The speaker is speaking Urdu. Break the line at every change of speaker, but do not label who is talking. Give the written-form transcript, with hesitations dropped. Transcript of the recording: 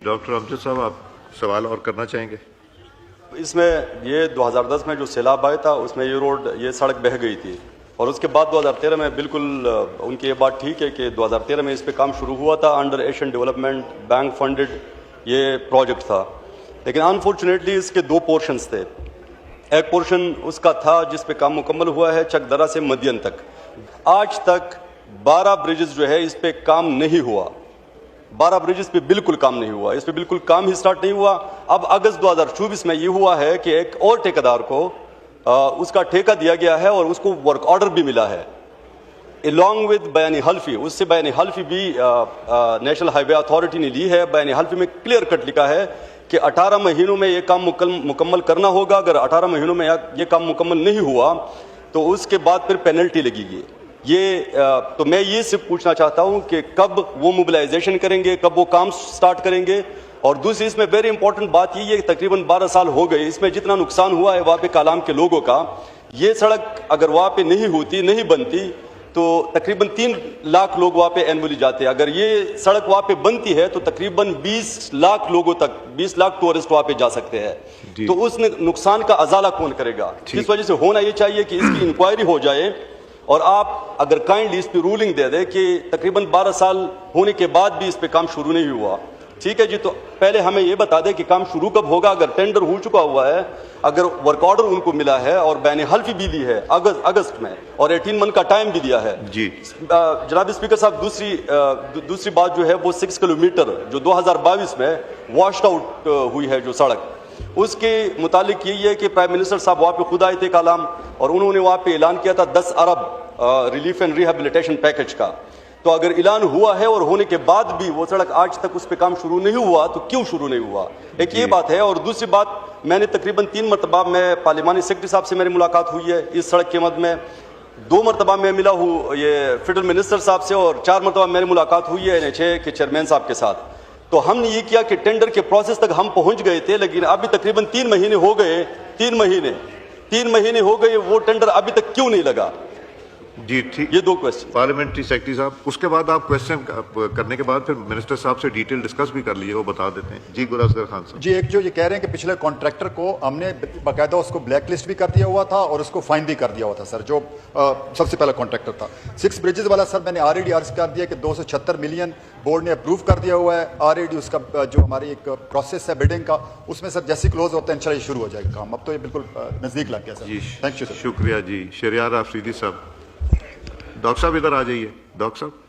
ڈاکٹر امجد صاحب آپ سوال اور کرنا چاہیں گے؟
اس میں یہ 2010 میں جو سیلاب آیا تھا اس میں یہ سڑک بہہ گئی تھی اور اس کے بعد 2013 میں بالکل ان کی یہ بات ٹھیک ہے کہ 2013 میں اس پہ کام شروع ہوا تھا under Asian development bank funded یہ پروجیکٹ تھا، لیکن انفارچونیٹلی اس کے دو پورشنز تھے۔ ایک پورشن اس کا تھا جس پہ کام مکمل ہوا ہے چک درہ سے مدین تک، آج تک 12 بریجز جو ہے اس پہ کام نہیں ہوا، 12 بریجز پہ بالکل کام نہیں ہوا، اس پہ بالکل کام ہی سٹارٹ نہیں ہوا۔ اب اگست 2024 میں یہ ہوا ہے کہ ایک اور ٹھیکیدار کو اس کا ٹھیکہ دیا گیا ہے اور اس کو ورک آرڈر بھی ملا ہے along with بیان حلفی، اس سے بیان حلفی بھی نیشنل ہائی وے اتھارٹی نے لی ہے۔ بیان حلفی میں کلیئر کٹ لکھا ہے کہ 18 مہینوں میں یہ کام مکمل کرنا ہوگا، اگر 18 مہینوں میں یہ کام مکمل نہیں ہوا تو اس کے بعد پھر پینلٹی لگے گی۔ تو میں یہ صرف پوچھنا چاہتا ہوں کہ کب وہ موبلائزیشن کریں گے، کب وہ کام سٹارٹ کریں گے۔ اور دوسری اس میں ویری امپورٹنٹ بات یہ ہے کہ تقریباً 12 سال ہو گئے، اس میں جتنا نقصان ہوا ہے وہاں پہ کالام کے لوگوں کا، یہ سڑک اگر وہاں پہ نہیں ہوتی، نہیں بنتی تو تقریباً 3 لاکھ لوگ وہاں پہ اینولی جاتے ہیں۔ اگر یہ سڑک وہاں پہ بنتی ہے تو تقریباً 20 لاکھ لوگوں تک، 20 لاکھ ٹورسٹ وہاں پہ جا سکتے ہیں۔ تو اس نقصان کا ازالہ کون کرے گا؟ اس وجہ سے ہونا یہ چاہیے کہ اس کی انکوائری ہو جائے اور آپ اگر کائنڈلی اس پہ رولنگ دے دیں کہ تقریباً 12 سال ہونے کے بعد بھی اس پہ کام شروع نہیں ہوا، ٹھیک ہے جی، تو پہلے ہمیں یہ بتا دیں کہ کام شروع کب ہوگا۔ اگر ٹینڈر ہو چکا ہوا ہے، اگر ورک آرڈر ان کو ملا ہے اور بین حلفی بھی دی ہے اگست میں اور 18 منتھ کا ٹائم بھی دیا ہے
جی
جناب اسپیکر صاحب، دوسری بات جو ہے وہ 6 کلومیٹر جو 2022 میں واشڈ آؤٹ ہوئی ہے جو سڑک، اس کے متعلق یہی ہے کہ پرائم منسٹر صاحب وہاں پہ خود آئے تھے کالام اور انہوں نے وہاں پہ اعلان کیا تھا 10 ارب ریلیف اینڈ ریہیبلیٹیشن پیکج کا۔ تو اگر اعلان ہوا ہے اور ہونے کے بعد بھی وہ سڑک آج تک اس پہ کام شروع نہیں ہوا تو کیوں شروع نہیں ہوا؟ ایک یہ بات ہے۔ اور دوسری بات، میں نے تقریباً 3 مرتبہ میں پارلیمانی سیکرٹری صاحب سے میری ملاقات ہوئی ہے اس سڑک کے مد میں، 2 مرتبہ میں ملا ہوں یہ فیڈرل منسٹر صاحب سے اور 4 مرتبہ میری ملاقات ہوئی ہے NHA کے چیئرمین صاحب کے ساتھ۔ تو ہم نے یہ کیا کہ ٹینڈر کے پروسیس تک ہم پہنچ گئے تھے، لیکن ابھی تقریباً 3 مہینے ہو گئے، 3 مہینے ہو گئے، وہ ٹینڈر ابھی تک کیوں نہیں لگا؟
جی ٹھیک،
یہ 2 کوشچن
پارلیمنٹری سیکرٹری صاحب، اس کے بعد آپ کوشچن کرنے کے بعد پھر منسٹر صاحب سے ڈیٹیل ڈسکس بھی کر لیے، وہ بتا دیتے ہیں۔ جی گل اصغر خان صاحب۔
جی، ایک جو یہ کہہ رہے ہیں کہ پچھلے کانٹریکٹر کو ہم نے باقاعدہ اس کو بلیک لسٹ بھی کر دیا ہوا تھا اور اس کو فائن بھی کر دیا ہوا تھا سر، جو سب سے پہلا کانٹریکٹر تھا۔ 6 بریجز والا سر میں نے آلریڈی عرض کر دیا کہ 276 ملین بورڈ نے اپروو کر دیا ہوا ہے آلریڈی۔ اس کا جو ہماری ایک پروسیس ہے بڈنگ کا، اس میں سر جیسے کلوز ہوتا ہے انشاءاللہ یہ شروع ہو جائے گا کام۔ اب تو یہ بالکل نزدیک لگ گیا سر۔
جی
تھینک یو سر۔
شکریہ جی۔ شہریار آفریدی صاحب، ڈاکٹر صاحب ادھر آ جائیے۔ ڈاکٹر صاحب